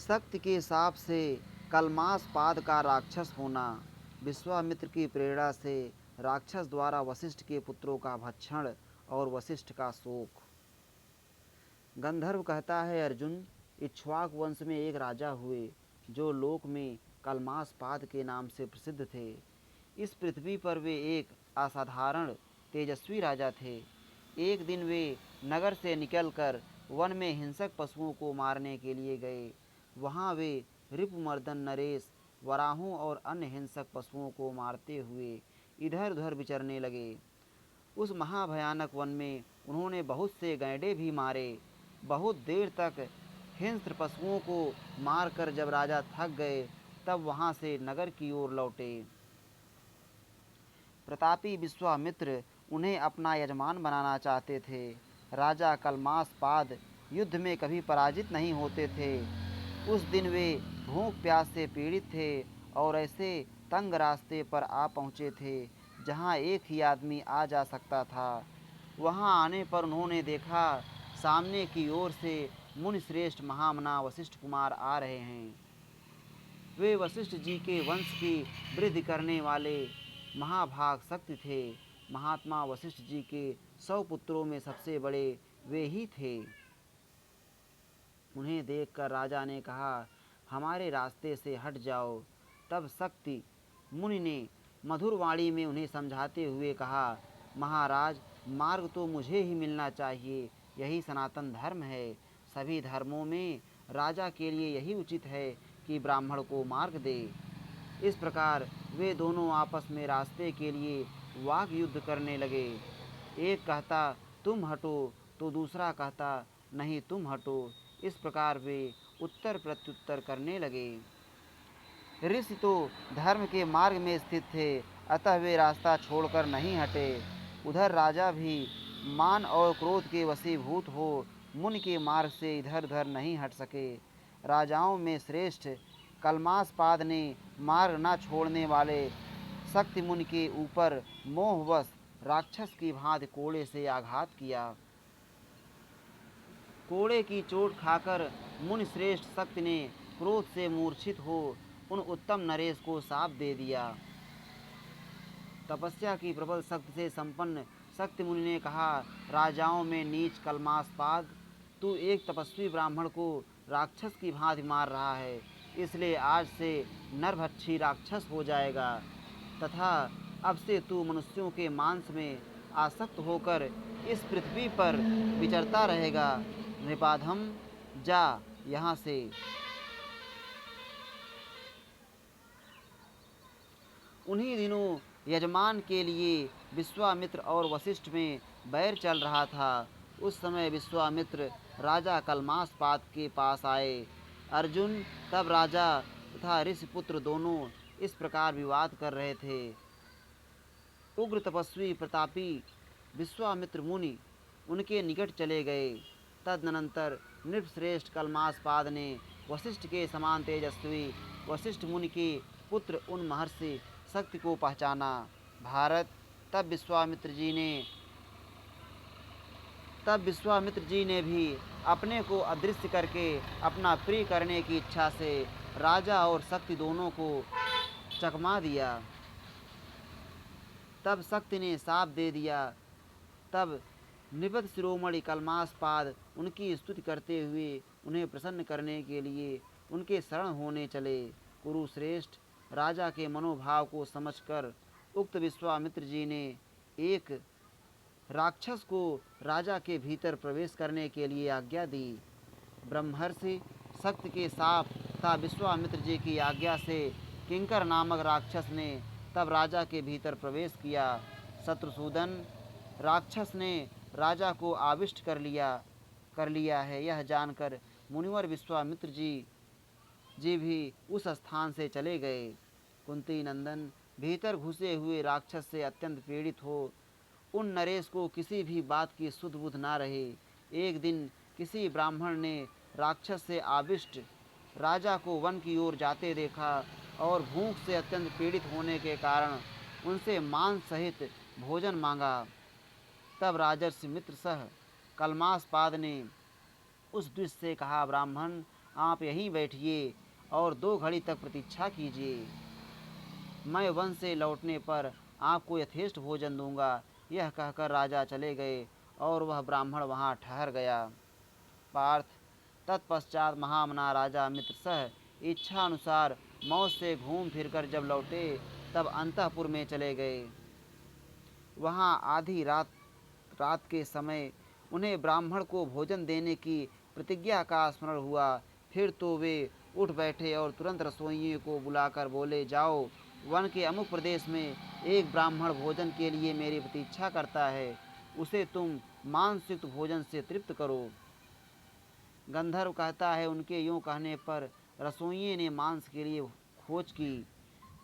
शक्ति के शाप से कलमास पाद का राक्षस होना। विश्वामित्र की प्रेरणा से राक्षस द्वारा वशिष्ठ के पुत्रों का भक्षण और वशिष्ठ का शोक। गंधर्व कहता है, अर्जुन, इक्ष्वाकु वंश में एक राजा हुए जो लोक में कलमास पाद के नाम से प्रसिद्ध थे। इस पृथ्वी पर वे एक असाधारण तेजस्वी राजा थे। एक दिन वे नगर से निकलकर वन में हिंसक पशुओं को मारने के लिए गए। वहाँ वे रिपुमर्दन नरेश, वराहों और अन्य हिंसक पशुओं को मारते हुए इधर उधर विचरने लगे। उस महाभयानक वन में उन्होंने बहुत से गैंडे भी मारे। बहुत देर तक हिंस्र पशुओं को मारकर जब राजा थक गए तब वहाँ से नगर की ओर लौटे। प्रतापी विश्वामित्र उन्हें अपना यजमान बनाना चाहते थे। राजा कलमास पाद युद्ध में कभी पराजित नहीं होते थे। उस दिन वे भूख प्यास से पीड़ित थे और ऐसे तंग रास्ते पर आ पहुँचे थे जहाँ एक ही आदमी आ जा सकता था। वहाँ आने पर उन्होंने देखा सामने की ओर से मुनिश्रेष्ठ महामना वशिष्ठ कुमार आ रहे हैं। वे वशिष्ठ जी के वंश की वृद्धि करने वाले महाभाग शक्ति थे। महात्मा वशिष्ठ जी के 100 पुत्रों में सबसे बड़े वे ही थे। उन्हें देखकर राजा ने कहा, हमारे रास्ते से हट जाओ। तब शक्ति मुनि ने मधुर वाणी में उन्हें समझाते हुए कहा, महाराज, मार्ग तो मुझे ही मिलना चाहिए, यही सनातन धर्म है। सभी धर्मों में राजा के लिए यही उचित है कि ब्राह्मण को मार्ग दे। इस प्रकार वे दोनों आपस में रास्ते के लिए वाक युद्ध करने लगे। एक कहता तुम हटो तो दूसरा कहता नहीं तुम हटो। इस प्रकार वे उत्तर प्रत्युत्तर करने लगे। ऋषि तो धर्म के मार्ग में स्थित थे, अतः वे रास्ता छोड़कर नहीं हटे। उधर राजा भी मान और क्रोध के वशीभूत हो मुनि के मार्ग से इधर उधर नहीं हट सके। राजाओं में श्रेष्ठ कलमासपाद ने मार्ग न छोड़ने वाले शक्ति मुनि के ऊपर मोहवश राक्षस की भांति कोड़े से आघात किया। कोड़े की चोट खाकर मुनि श्रेष्ठ शक्ति ने क्रोध से मूर्छित हो उन उत्तम नरेश को शाप दे दिया। तपस्या की प्रबल शक्ति से संपन्न शक्ति मुनि ने कहा, राजाओं में नीच कलमासपाद, तू एक तपस्वी ब्राह्मण को राक्षस की भांति मार रहा है, इसलिए आज से नरभक्षी राक्षस हो जाएगा तथा अब से तू मनुष्यों के मांस में आसक्त होकर इस पृथ्वी पर विचरता रहेगा। नृपाधम, जा यहाँ से। उन्हीं दिनों यजमान के लिए विश्वामित्र और वशिष्ठ में बैर चल रहा था। उस समय विश्वामित्र राजा कलमासपाद के पास आए। अर्जुन, तब राजा तथा ऋषिपुत्र दोनों इस प्रकार विवाद कर रहे थे। उग्र तपस्वी प्रतापी विश्वामित्र मुनि उनके निकट चले गए। तदनंतर नृपश्रेष्ठ कलमासपाद ने वशिष्ठ के समान तेजस्वी वशिष्ठ मुनि के पुत्र उन महर्षि शक्ति को पहचाना। भारत, तब विश्वामित्र जी ने भी अपने को अदृश्य करके अपना प्रिय करने की इच्छा से राजा और शक्ति दोनों को चकमा दिया। तब शक्ति ने शाप दे दिया। तब निबद्ध शिरोमणि कलमासपाद उनकी स्तुति करते हुए उन्हें प्रसन्न करने के लिए उनके शरण होने चले। कुरुश्रेष्ठ, राजा के मनोभाव को समझकर उक्त विश्वामित्र जी ने एक राक्षस को राजा के भीतर प्रवेश करने के लिए आज्ञा दी। ब्रह्मर्षि शक्ति के शाप तथा विश्वामित्र जी की आज्ञा से किंकर नामक राक्षस ने तब राजा के भीतर प्रवेश किया। शत्रुसूदन, राक्षस ने राजा को आविष्ट कर लिया है, यह जानकर मुनिवर विश्वामित्र जी भी उस स्थान से चले गए। कुंती नंदन, भीतर घुसे हुए राक्षस से अत्यंत पीड़ित हो उन नरेश को किसी भी बात की सुध बुध ना रहे। एक दिन किसी ब्राह्मण ने राक्षस से आविष्ट राजा को वन की ओर जाते देखा और भूख से अत्यंत पीड़ित होने के कारण उनसे मांस सहित भोजन मांगा। तब राजर्षि मित्र सह कलमासपाद ने उस दृश्य से कहा, ब्राह्मण, आप यहीं बैठिए और 2 घड़ी तक प्रतीक्षा कीजिए। मैं वन से लौटने पर आपको यथेष्ट भोजन दूंगा। यह कहकर राजा चले गए और वह ब्राह्मण वहाँ ठहर गया। पार्थ, तत्पश्चात महामना राजा मित्रसह इच्छा अनुसार मौज से घूम फिरकर जब लौटे तब अंतःपुर में चले गए। वहाँ आधी रात के समय उन्हें ब्राह्मण को भोजन देने की प्रतिज्ञा का स्मरण हुआ। फिर तो वे उठ बैठे और तुरंत रसोइये को बुलाकर बोले, जाओ, वन के अमुक प्रदेश में एक ब्राह्मण भोजन के लिए मेरी प्रतीक्षा करता है, उसे तुम मांसयुक्त भोजन से तृप्त करो। गंधर्व कहता है, उनके यूँ कहने पर रसोइये ने मांस के लिए खोज की,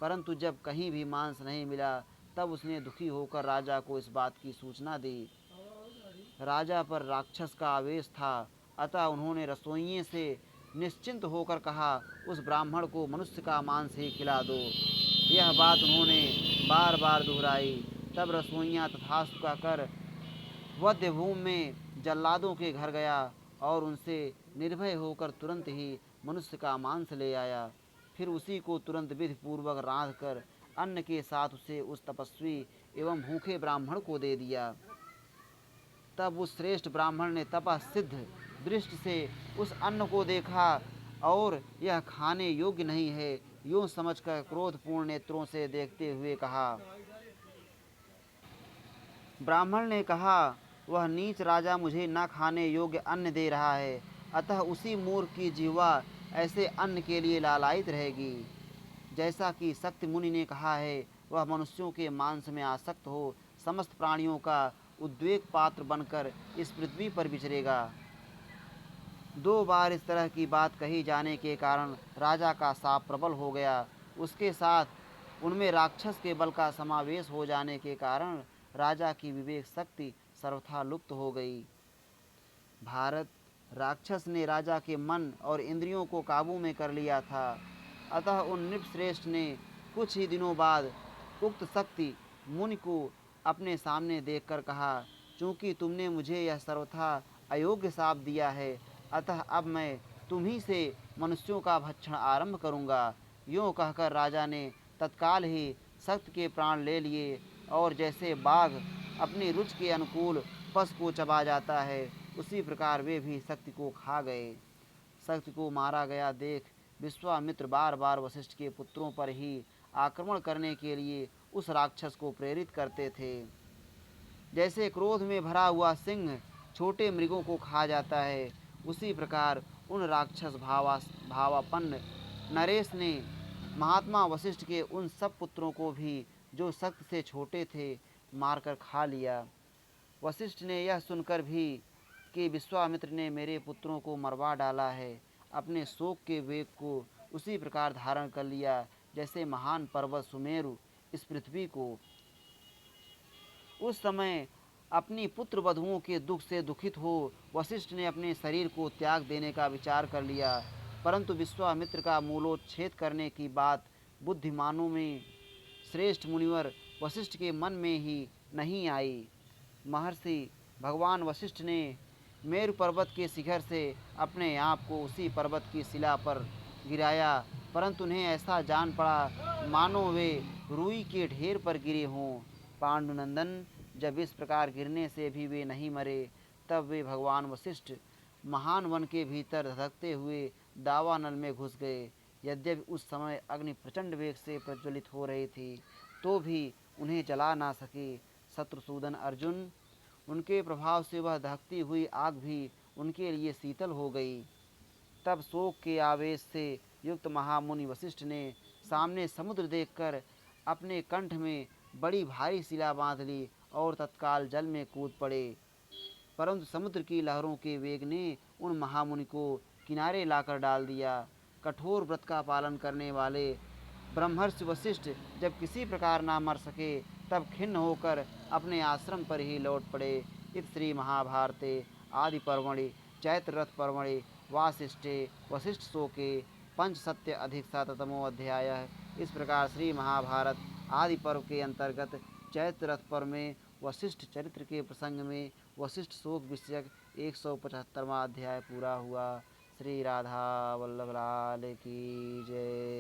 परंतु जब कहीं भी मांस नहीं मिला तब उसने दुखी होकर राजा को इस बात की सूचना दी। राजा पर राक्षस का आवेश था, अतः उन्होंने रसोइये से निश्चिंत होकर कहा, उस ब्राह्मण को मनुष्य का मांस ही खिला दो। यह बात उन्होंने बार बार दोहराई। तब रसोइया तथास्तु कहकर वध्यभूमि में जल्लादों के घर गया और उनसे निर्भय होकर तुरंत ही मनुष्य का मांस ले आया। फिर उसी को तुरंत विधि पूर्वक रांध कर अन्न के साथ उसे उस तपस्वी एवं भूखे ब्राह्मण को दे दिया। तब उस श्रेष्ठ ब्राह्मण ने तपः सिद्ध दृष्टि से उस अन्न को देखा और यह खाने योग्य नहीं है, यूँ समझकर क्रोधपूर्ण नेत्रों से देखते हुए कहा। ब्राह्मण ने कहा, वह नीच राजा मुझे न खाने योग्य अन्न दे रहा है, अतः उसी मूर्ख की जिह्वा ऐसे अन्न के लिए लालायित रहेगी। जैसा कि शक्ति मुनि ने कहा है, वह मनुष्यों के मांस में आसक्त हो समस्त प्राणियों का उद्वेग पात्र बनकर इस पृथ्वी पर विचरेगा। 2 बार इस तरह की बात कही जाने के कारण राजा का साप प्रबल हो गया। उसके साथ उनमें राक्षस के बल का समावेश हो जाने के कारण राजा की विवेक शक्ति सर्वथा लुप्त हो गई। भारत, राक्षस ने राजा के मन और इंद्रियों को काबू में कर लिया था, अतः उन नृपश्रेष्ठ ने कुछ ही दिनों बाद उक्त शक्ति मुनि को अपने सामने देखकर कहा, चूँकि तुमने मुझे यह सर्वथा अयोग्य शाप दिया है, अतः अब मैं तुम्ही से मनुष्यों का भक्षण आरंभ करूँगा। यूँ कहकर राजा ने तत्काल ही शक्ति के प्राण ले लिए और जैसे बाघ अपनी रुचि के अनुकूल पशु को चबा जाता है, उसी प्रकार वे भी शक्ति को खा गए। शक्ति को मारा गया देख विश्वामित्र बार बार वशिष्ठ के पुत्रों पर ही आक्रमण करने के लिए उस राक्षस को प्रेरित करते थे। जैसे क्रोध में भरा हुआ सिंह छोटे मृगों को खा जाता है, उसी प्रकार उन राक्षस भावापन्न नरेश ने महात्मा वशिष्ठ के उन सब पुत्रों को भी, जो शक्ति से छोटे थे, मारकर खा लिया। वशिष्ठ ने यह सुनकर भी कि विश्वामित्र ने मेरे पुत्रों को मरवा डाला है, अपने शोक के वेग को उसी प्रकार धारण कर लिया जैसे महान पर्वत सुमेरु इस पृथ्वी को। उस समय अपनी पुत्र वधुओं के दुख से दुखित हो वशिष्ठ ने अपने शरीर को त्याग देने का विचार कर लिया, परंतु विश्वामित्र का मूलोच्छेद करने की बात बुद्धिमानों में श्रेष्ठ मुनिवर वशिष्ठ के मन में ही नहीं आई। महर्षि भगवान वशिष्ठ ने मेरु पर्वत के शिखर से अपने आप को उसी पर्वत की शिला पर गिराया, परंतु उन्हें ऐसा जान पड़ा मानो वे रुई के ढेर पर गिरे हों। पांडुनंदन, जब इस प्रकार गिरने से भी वे नहीं मरे, तब वे भगवान वशिष्ठ महान वन के भीतर धधकते हुए दावानल में घुस गए। यद्यपि उस समय अग्नि प्रचंड वेग से प्रज्वलित हो रही थी, तो भी उन्हें जला ना सके। शत्रुसूदन अर्जुन, उनके प्रभाव से वह दहकती हुई आग भी उनके लिए शीतल हो गई। तब शोक के आवेश से युक्त महामुनि वशिष्ठ ने सामने समुद्र देखकर अपने कंठ में बड़ी भारी शिला बांध ली और तत्काल जल में कूद पड़े, परंतु समुद्र की लहरों के वेग ने उन महामुनि को किनारे लाकर डाल दिया। कठोर व्रत का पालन करने वाले ब्रह्मर्षि वशिष्ठ जब किसी प्रकार ना मर सके, तब खिन्न होकर अपने आश्रम पर ही लौट पड़े। इत श्री महाभारते आदि पर्वणि चैत्र रथ पर्वणि वासिष्ठे वशिष्ठ शोके पंचसत्य अधिक शततमो अध्याय। इस प्रकार श्री महाभारत आदि पर्व के अंतर्गत चैत्र रथ पर्व में वशिष्ठ चरित्र के प्रसंग में वशिष्ठ शोक विषयक 175वां अध्याय पूरा हुआ। श्री राधा वल्लभ लाल की जय।